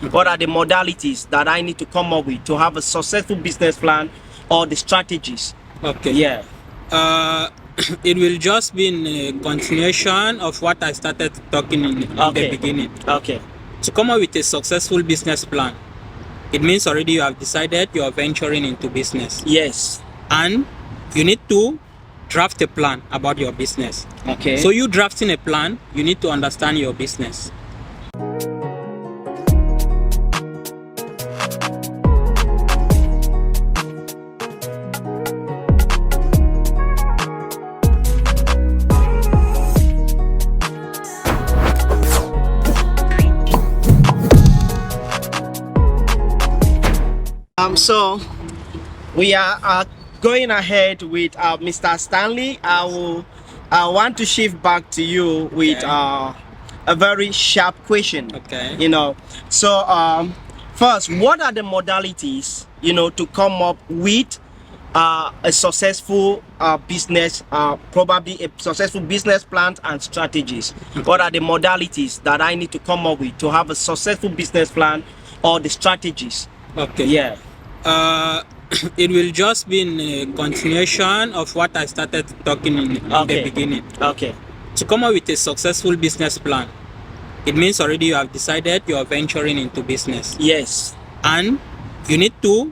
What are the modalities that I need to come up with to have a successful business plan, or the strategies? Okay. Yeah. It will just be in a continuation of what I started talking in the beginning. Okay. To come up with a successful business plan, it means already you have decided you are venturing into business. Yes. And you need to draft a plan about your business. Okay. So you drafting a plan, you need to understand your business. So we are going ahead with Mr. Stanley. I want to shift back to you with a very sharp question. Okay. So first, what are the modalities to come up with a successful business, probably a successful business plan and strategies? What are the modalities that I need to come up with to have a successful business plan, or the strategies? Okay. Yeah. It will just be in a continuation of what I started talking in the beginning. Okay. To come up with a successful business plan, it means already you have decided you are venturing into business. Yes. And you need to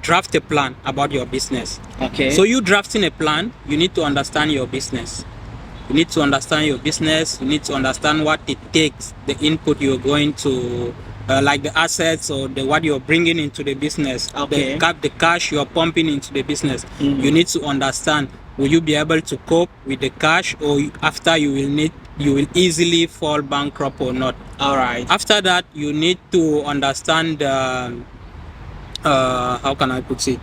draft a plan about your business. Okay. So you drafting a plan, you need to understand your business. You need to understand your business. You need to understand what it takes, the input you're going to, like the assets or what you're bringing into the business, the cash you're pumping into the business. You need to understand, will you be able to cope with the cash, or after you will easily fall bankrupt or not. All right. After that, you need to understand, how can I put it?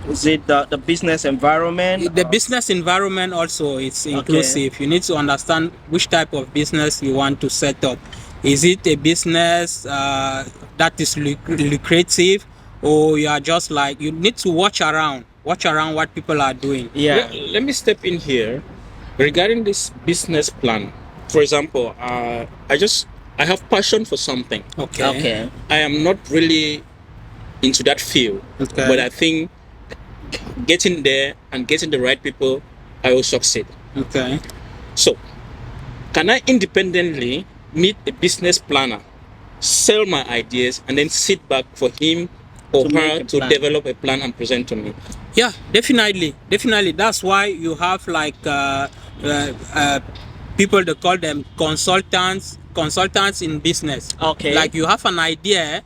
Is it the business environment? The business environment also is inclusive. You need to understand which type of business you want to set up. Is it a business that is lucrative, or you are just like, you need to watch around what people are doing. Yeah. Let me step in here regarding this business plan. For example, I have passion for something. Okay. I am not really into that field, but I think getting there and getting the right people, I will succeed. Okay. So, can I independently meet a business planner, sell my ideas, and then sit back for him or her to develop a plan and present to me? Yeah, definitely. That's why you have like people, they call them consultants in business. Okay. Like you have an idea,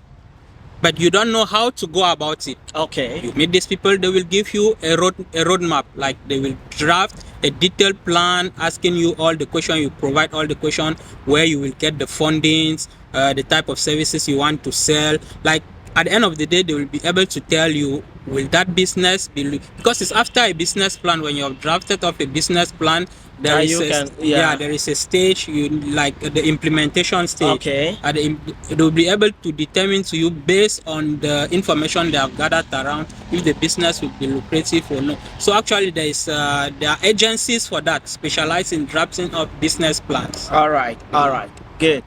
but you don't know how to go about it. Okay. You meet these people, they will give you a roadmap. Like they will draft a detailed plan, asking you all the questions. You provide all the questions, where you will get the fundings, the type of services you want to sell. Like at the end of the day, they will be able to tell you, will that business be, because it's after a business plan. When you have drafted off a business plan, there is a stage, you like the implementation stage. Okay. It will be able to determine to you, based on the information they have gathered around, if the business will be lucrative or not. So actually there are agencies for that, specialized in drafting of business plans. All right, good.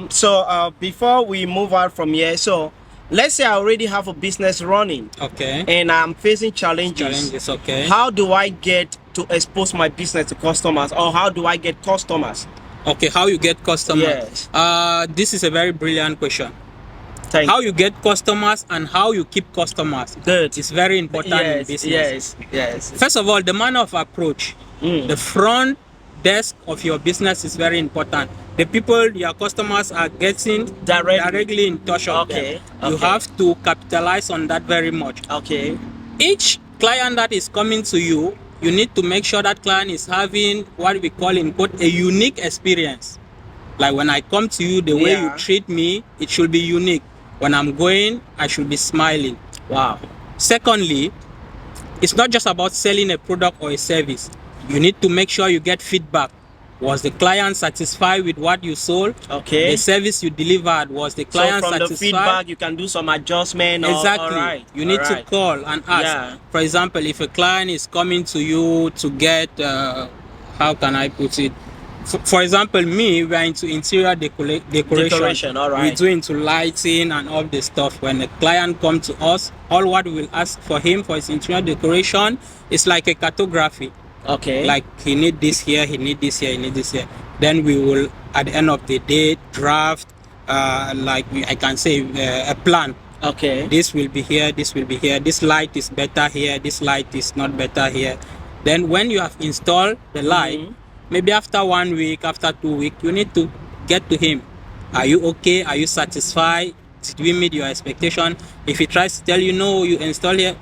So before we move out from here, so let's say I already have a business running. Okay. And I'm facing challenges. Okay. How do I get to expose my business to customers, or how do I get customers? Okay, how you get customers? Yes. This is a very brilliant question. How you get customers and how you keep customers. Good. It's very important in business. Yes. First of all, the manner of approach. The front desk of your business is very important. The people your customers are getting directly in touch with them. You have to capitalize on that very much. Okay. Each client that is coming to you, you need to make sure that client is having what we call in quote a unique experience. Like when I come to you, the way you treat me, it should be unique. When I'm going, I should be smiling. Wow. Secondly, it's not just about selling a product or a service. You need to make sure you get feedback. Was the client satisfied with what you sold? Okay. The service you delivered, was the client satisfied? So from the feedback, you can do some adjustment. Exactly. You need to call and ask. Yeah. For example, if a client is coming to you to get, how can I put it? for example, me, we are into interior decoration. All We right. do into lighting and all this stuff. When a client comes to us, all what we will ask for him for his interior decoration is like a cartography. Okay. Like he need this here, he need this here, he need this here. Then we will, at the end of the day, draft I can say a plan. Okay. This will be here, this will be here, this light is better here, this light is not better here. Then when you have installed the light, maybe after 1 week, after 2 weeks, you need to get to him. Are you okay? Are you satisfied? Did we meet your expectation? If he tries to tell you no, you install here,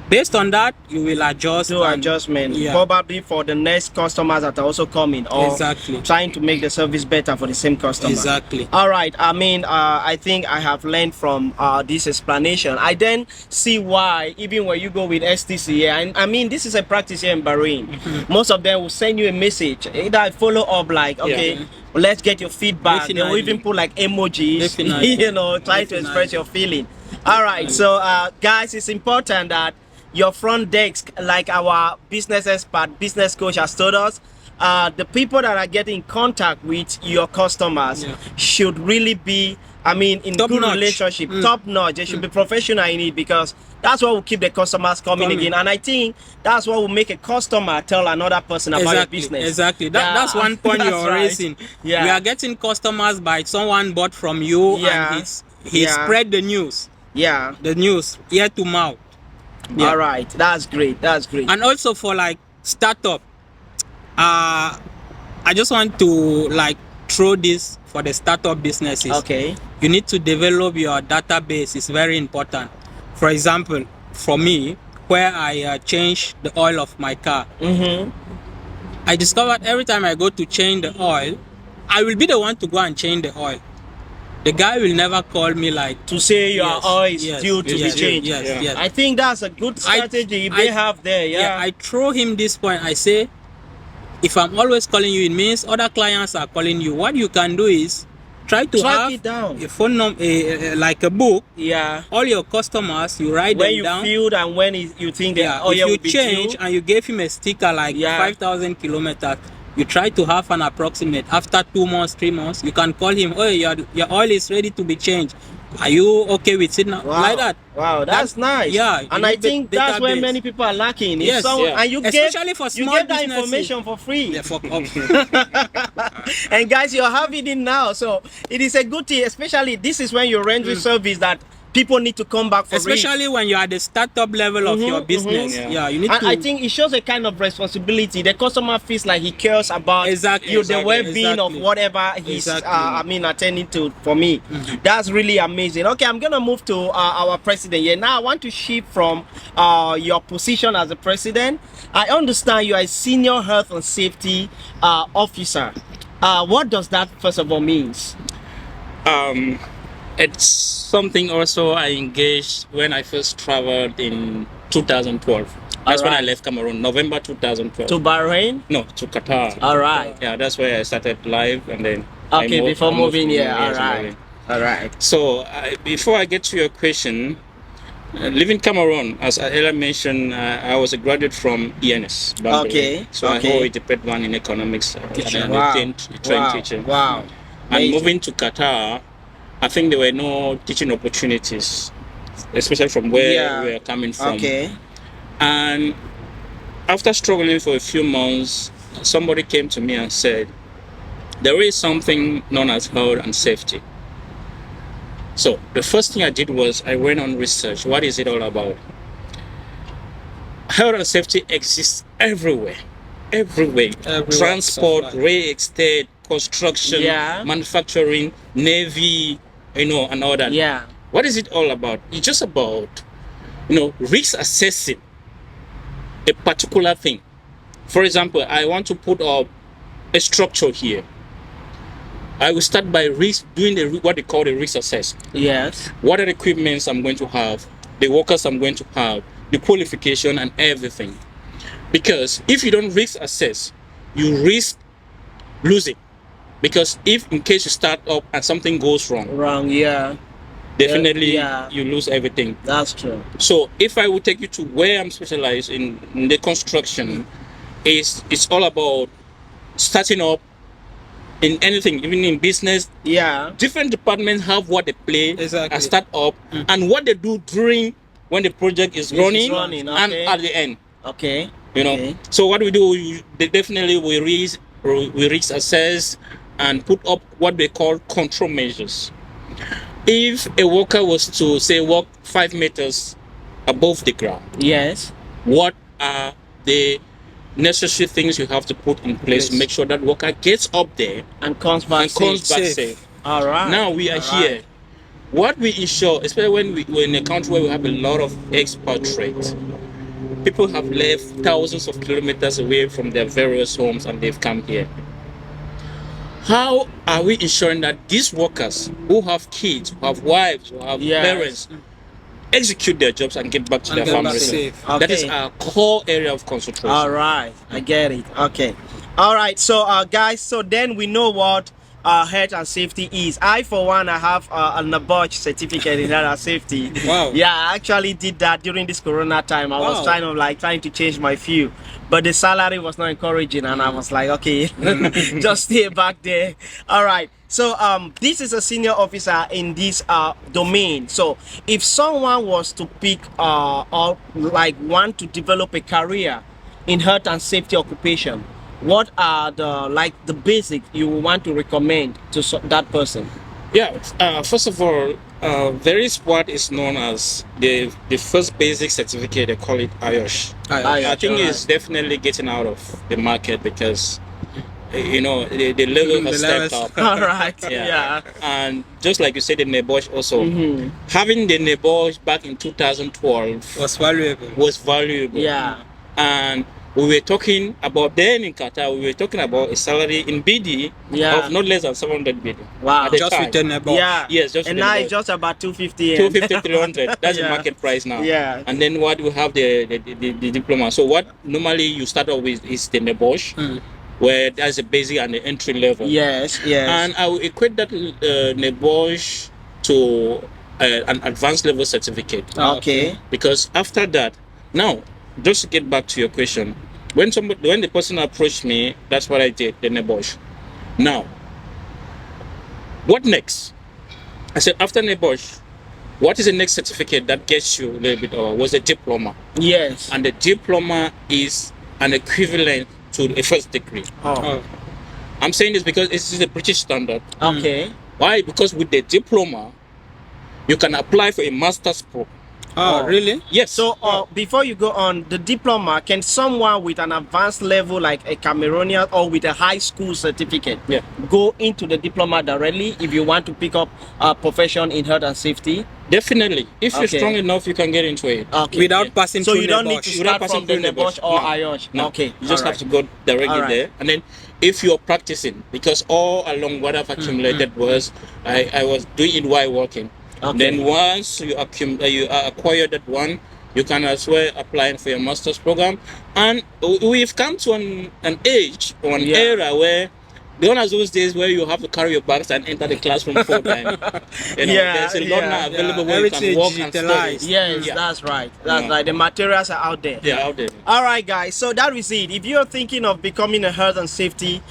based on that, you will adjust. Do adjustment, yeah. probably for the next customers that are also coming, or Exactly. trying to make the service better for the same customer. Exactly. All right. I mean, I think I have learned from this explanation. I then see why, even when you go with STC here, and I mean, this is a practice here in Bahrain. Most of them will send you a message, either a follow up, like, okay, let's get your feedback. They will Definitely. even put like emojis, Definitely. you know, try to express your feeling. All right. So, guys, it's important that your front desk, like our business expert, business coach has told us, the people that are getting in contact with your customers should really be, I mean, in Top good notch. relationship, top notch. They should be professional in it, because that's what will keep the customers coming again. And I think that's what will make a customer tell another person about your business. Exactly. That's one point That's you're right. raising. Yeah. We are getting customers by someone bought from you, Yeah. and he spread the news. Yeah. The news ear to mouth. Yeah. All right. That's great. That's great. And also for like startup, I just want to like throw this for the startup businesses. Okay. You need to develop your database. It's very important. For example, for me, where I change the oil of my car, I discovered every time I go to change the oil, I will be the one to go and change the oil. The guy will never call me like To say your Yes, oil is yes, due to yes, be changed. yes, yes. I think that's a good strategy they have there. Yeah. I throw him this point. I say, if I'm always calling you, it means other clients are calling you. What you can do is try to Track have it down. a phone number, like a book. Yeah. All your customers, you write When them you down. filled and when you think that Yeah, oil if you will be change due. and you gave him a sticker like 5,000 kilometers, you try to have an approximate. After 2 months, 3 months, you can call him. Oh, your oil is ready to be changed. Are you okay with it now? Wow. Like that. Wow, that's nice. Yeah, and you I need the think that's where database. many people are lacking. If Yes, and you especially for you small get that businesses. information for free. Yeah, fuck up. And guys, you're having it now, so it is a good thing. Especially this is when you're rendering service that people need to come back for real. Especially when you're at the startup level of your business. Yeah, you need And to. I think it shows a kind of responsibility. The customer feels like he cares about Exactly, the exactly, well-being of exactly. whatever he's Exactly. attending to for me. That's really amazing. Okay, I'm gonna move to our president here. Now I want to shift from your position as a president. I understand you are a senior health and safety officer. What does that first of all means? It's something also I engaged when I first traveled in 2012. That's when I left Cameroon, November 2012. To Bahrain? No, to Qatar. All right. Yeah, that's where I started live, and then Okay, before moving here. All yes, right. moving. All right. So before I get to your question, living Cameroon, as I earlier mentioned, I was a graduate from ENS. Bangalore. Okay, So okay. I hold a EP1 one in economics, and Wow. a trained teacher. Wow. And Amazing. moving to Qatar, I think there were no teaching opportunities, especially from where we are coming from. Okay. And after struggling for a few months, somebody came to me and said, there is something known as health and safety. So the first thing I did was I went on research. What is it all about? Health and safety exists everywhere. Everywhere. Transport, real estate, construction, manufacturing, navy, and all that. Yeah. What is it all about? It's just about, risk assessing a particular thing. For example, I want to put up a structure here. I will start by doing what they call the risk assessment. Yes. What are the equipments I'm going to have, the workers I'm going to have, the qualification and everything. Because if you don't risk assess, you risk losing. Because if in case you start up and something goes wrong, definitely you lose everything. That's true. So if I would take you to where I'm specialized in the construction, it's all about starting up in anything, even in business, Yeah. different departments have what they play Exactly. and start up and what they do during when the project is running, running, and okay. at the end. Okay. You know, Okay. so what we do, they definitely we risk assess and put up what they call control measures. If a worker was to say walk 5 meters above the ground, Yes. what are the necessary things you have to put in place to Yes. make sure that worker gets up there And comes back and comes safe. back Safe. safe? All right. Now we are All here. right. What we ensure, especially when we're in a country where we have a lot of expatriates, people have left thousands of kilometers away from their various homes and they've come here. How are we ensuring that these workers who have kids, who have wives, who have Yes. parents, execute their jobs and get back to And their get back families? safe. That is Okay. our core area of concentration. All right, I get it. Okay. All right. So, guys, so then we know what health and safety is. I, for one, I have a NABOCH certificate in health and safety. Wow. Yeah, I actually did that during this Corona time. I was Wow. trying to change my view, but the salary was not encouraging, and I was like, okay, just stay back there. All right. So this is a senior officer in this domain. So if someone was to pick or like want to develop a career in health and safety occupation, what are the basic you want to recommend to that person? Yeah, first of all, there is what is known as the first basic certificate. They call it IOSH. I think alright. it's definitely getting out of the market because you know the level has The stepped levels. up. All right. Yeah. And just like you said, the NEBOSH also, having the NEBOSH back in 2012 Was valuable. was valuable. Yeah. And we were talking about then in Qatar, we were talking about a salary in BD Yeah. of not less than 700 billion. Wow. At the Just time. with the neighbor. Yeah. Yes, just and with the now NEBOSH. it's just about 250. 250, 300. That's Yeah. the market price now. Yeah. And then what we have the diploma. So what normally you start off with is the NEBOSH, where that's a basic and the entry level. Yes. Yes. And I will equate that NEBOSH to an advanced level certificate. okay. Because after that, now just to get back to your question, when the person approached me, that's what I did, the NEBOSH. Now, what next? I said after NEBOSH, what is the next certificate that gets you a little bit or was a diploma? Yes. And the diploma is an equivalent to a first degree. Oh. I'm saying this because this is a British standard. Okay. Why? Because with the diploma, you can apply for a master's program. Oh, really? Yes. So before you go on, the diploma, can someone with an advanced level like a Cameroonian or with a high school certificate Yeah. go into the diploma directly if you want to pick up a profession in health and safety? Definitely. If you're Okay. strong enough, you can get into it. Okay. Without passing So through you don't the need Bosch. to Without start passing from the through the NEBOSH Bosch. or No. IOSH. No. Okay. You just All have to go directly Alright. there. And then if you're practicing, because all along what I've accumulated was I was doing it while working. Okay. Then once you acquire that one, you can as well apply for your master's program. And we've come to an age or an Yeah. era where gone are those days where you have to carry your bags and enter the classroom full time. You know, Yeah, there's a lot yeah, now available yeah. where you can Everything walk and digitalized. study. Yes, Yeah. that's right. That's Yeah. right. The materials are out there. Yeah, out there. All right, guys. So that is it. If you're thinking of becoming a health and safety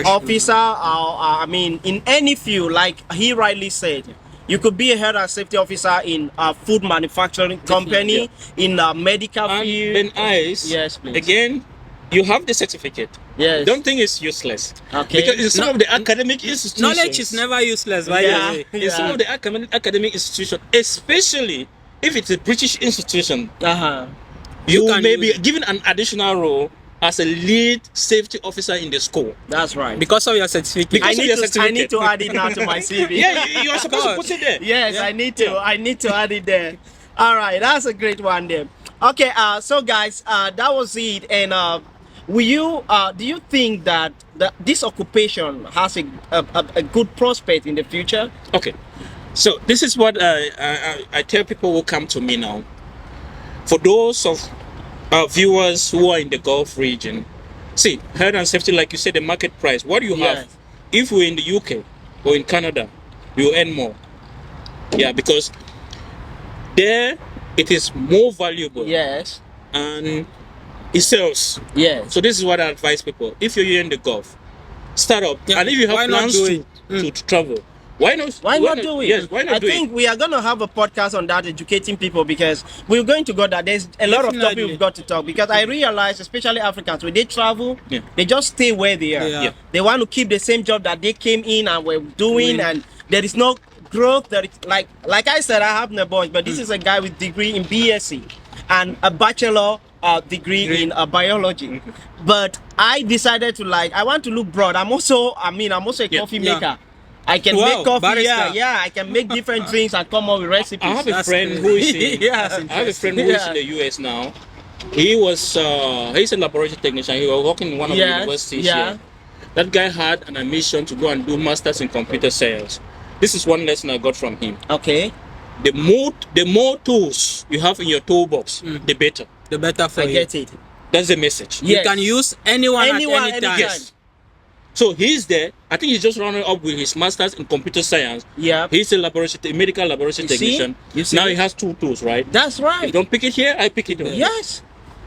officer, I mean, in any field, like he rightly said, you could be a health and safety officer in a food manufacturing company, in a medical And field. then eyes. Yes, please. Again, you have the certificate. Yes. Don't think it's useless. Okay. Because in some of the academic institutions, Knowledge is never useless, by the Yeah. way. in some of the academic institutions, especially if it's a British institution, Uh-huh. you can may use be it. given an additional role as a lead safety officer in the school. That's right. Because of your certificate. Because of your I certificate. need to add it now to my CV. Yeah, you are supposed to put it there. Yes, Yeah. I need to add it there. All right, that's a great one there. Okay, so guys, that was it. And will you do you think that this occupation has a good prospect in the future? Okay, so this is what I tell people who come to me now. For those of our viewers who are in the Gulf region, see, health and safety, like you said, the market price, what you Yes. have, if we're in the UK or in Canada, you earn more. Yeah, because there it is more valuable Yes. and it sells. Yes. So this is what I advise people. If you're here in the Gulf, start up. Yeah, And if you have why not plans do to, it? to travel, why not? Why not do it? Yes, why not I do think it? we are going to have a podcast on that, educating people, because we're going to go that there's a lot of topics Definitely. we've got to talk. Because I realize, especially Africans, when they travel, Yeah. they just stay where they are. Yeah. They want to keep the same job that they came in and were doing, and there is no growth. There is, like I said, I have no boys, but this is a guy with degree in BSc and a bachelor degree in biology. But I decided to, I want to look broad. I'm also a coffee maker. I can Wow, make coffee. barista. I can make different drinks and come up with recipes. I have a That's friend good. who is in, Yeah. I have a friend who is in the US now. He was he's a laboratory technician. He was working in one of the universities here. That guy had an ambition to go and do masters in computer science. This is one lesson I got from him. Okay. The more tools you have in your toolbox, the better. The better for I you. get it. That's the message. Yes. You can use anyone at any time. anytime. Yes. So he's there. I think he's just running up with his masters in computer science. Yeah. He's a medical laboratory You see? technician. You see? Now he has 2 tools, right? That's If right. you don't pick it here, I pick it there. Yes.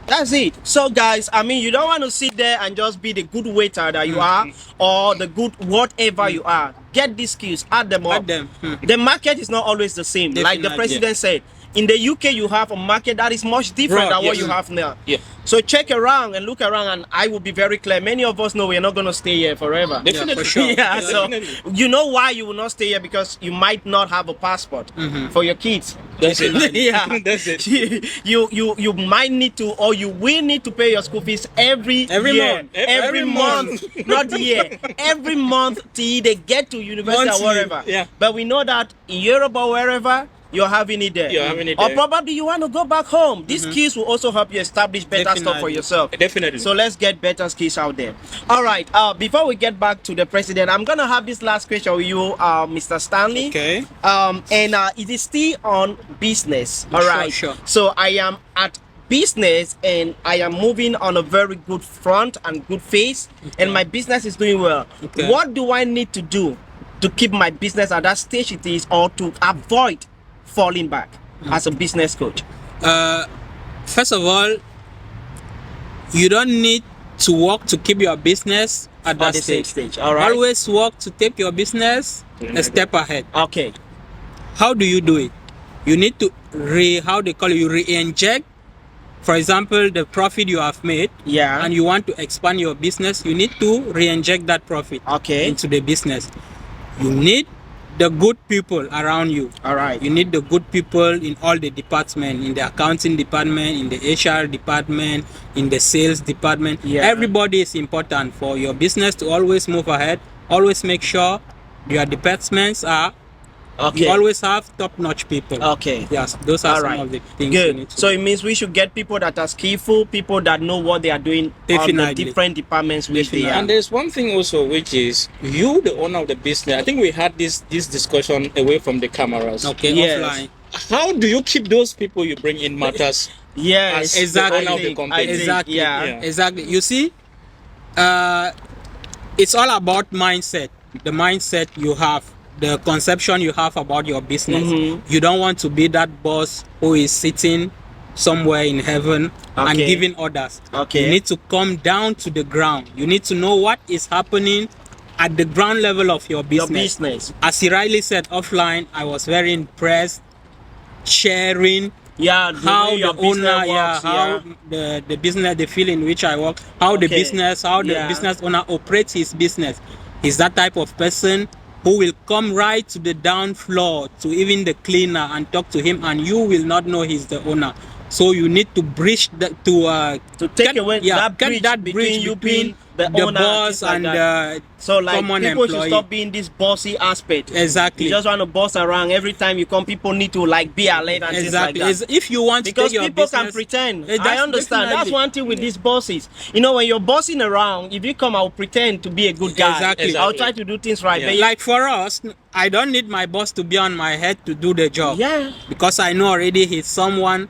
That's it. So guys, you don't want to sit there and just be the good waiter that you are, or the good whatever you are. Get these skills, add them up. Add them. The market is not always the same. Like the Definitely. president said, in the UK you have a market that is much different Broad, than what yes. you have now. Yeah. So check around and look around, and I will be very clear. Many of us know we're not going to stay here forever. Definitely. for sure. Yeah, so Definitely. you know why you will not stay here, because you might not have a passport for your kids. That's it. Yeah, That's it. you might need to, or you will need to pay your school fees every year. month. every month, not year, every month till they get to university Monthly, or wherever. yeah. But we know that in Europe or wherever, you're having it there. You're having it Or there. probably you want to go back home. These skills will also help you establish better stuff for Definitely. yourself. Definitely. So let's get better skills out there. All right. Before we get back to the president, I'm gonna have this last question with you, Mr. Stanley. Okay. And it is still on business. All Sure, right. sure. So I am at business, and I am moving on a very good front and good face, and my business is doing well. Okay. What do I need to do to keep my business at that stage it is, or to avoid falling back as a business coach? First of all, you don't need to work to keep your business at that the same stage. stage. All right. Always work to take your business a step ahead. Okay. How do you do it? You need to you re-inject. For example, the profit you have made, Yeah. and you want to expand your business, you need to re-inject that profit Okay. into the business. You need the good people around you. All right. You need the good people in all the departments, in the accounting department, in the HR department, in the sales department. Yeah. Everybody is important for your business to always move ahead. Always make sure your departments are, Okay. you always have top-notch people. Okay. Yes, those are All some right. of the things you need Good. to So do. it means we should get people that are skillful, people that know what they are doing on the Definitely. different departments which they Definitely. are. And there's one thing also, which is you, the owner of the business. I think we had this discussion away from the cameras. Okay, Yes. offline. How do you keep those people you bring in matters? Yes. As Exactly. the owner of the company. Exactly. Yeah. Exactly. You see, it's all about mindset. The mindset you have, the conception you have about your business. You don't want to be that boss who is sitting somewhere in heaven and Okay. giving orders. Okay. You need to come down to the ground. You need to know what is happening at the ground level of your Your business. business. As he rightly said offline, I was very impressed sharing Yeah. how way the your business owner, works, how the business, the field in which I work, how the Okay. business, how the Yeah. business owner operates his business. He's that type of person who will come right to the down floor to even the cleaner and talk to him, and you will not know he's the owner. So you need to bridge that to take get- away yeah, that get bridge that between you being the the owner boss things like and that. So like common people should employee. stop being this bossy aspect. Exactly. You just want to boss around every time you come. People need to like be alert and Exactly. things like that. If you want Because to take your people business, can pretend. That's I understand. That's definitely- one thing with these bosses. You know, when you're bossing around, if you come, I'll pretend to be a good guy. Exactly. I'll try to do things right. Yeah. But Like for us, I don't need my boss to be on my head to do the job. Yeah. Because I know already he's someone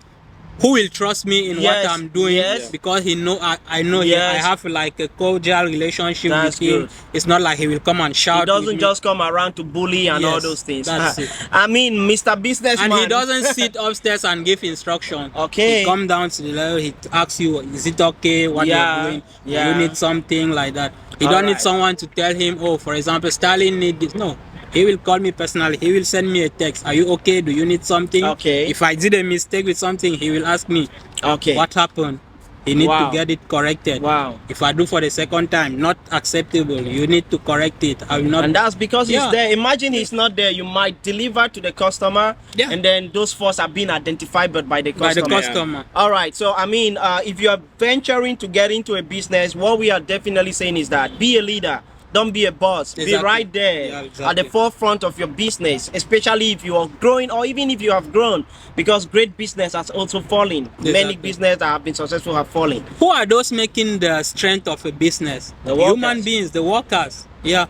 who will trust me in Yes, what I'm doing. yes. Because he know I know Yes. I have like a cordial relationship That's with him. good. It's not like he will come and shout. He doesn't with me. just come around to bully and all Yes, those things. that's it. I mean, Mr. Businessman. And he doesn't sit upstairs and give instruction. Okay. He come down to the level, he asks you, is it okay what Yeah, you're doing? yeah. You need something like that. He don't need Alright. someone to tell him, oh, for example, Stalin need this. No, he will call me personally. He will send me a text. Are you okay? Do you need something? Okay. If I did a mistake with something, he will ask me, Okay. what happened? He need Wow. to get it corrected. Wow. If I do for the second time, not acceptable, you need to correct it. I will not. And that's because Yeah. he's there. Imagine he's not there. You might deliver to the customer, Yeah. and then those faults are being identified by the by customer. the customer. All right. So I mean, if you are venturing to get into a business, what we are definitely saying is that be a leader. Don't be a boss. Be Exactly. right there Yeah, at exactly. the forefront of your business, especially if you are growing or even if you have grown, because great business has also fallen. Many Exactly. businesses that have been successful have fallen. Who are those making the strength of a business? The workers. Human beings, the workers. Yeah.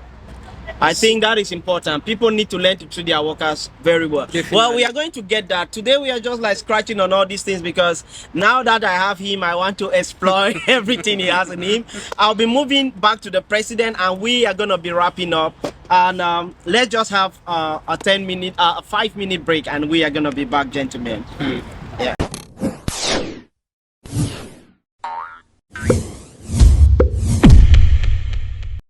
I think that is important. People need to learn to treat their workers very well. Definitely. Well, we are going to get that. Today we are just like scratching on all these things because now that I have him, I want to explore everything he has in him. I'll be moving back to the president and we are going to be wrapping up. And let's just have a 5-minute break and we are going to be back, gentlemen. Yeah.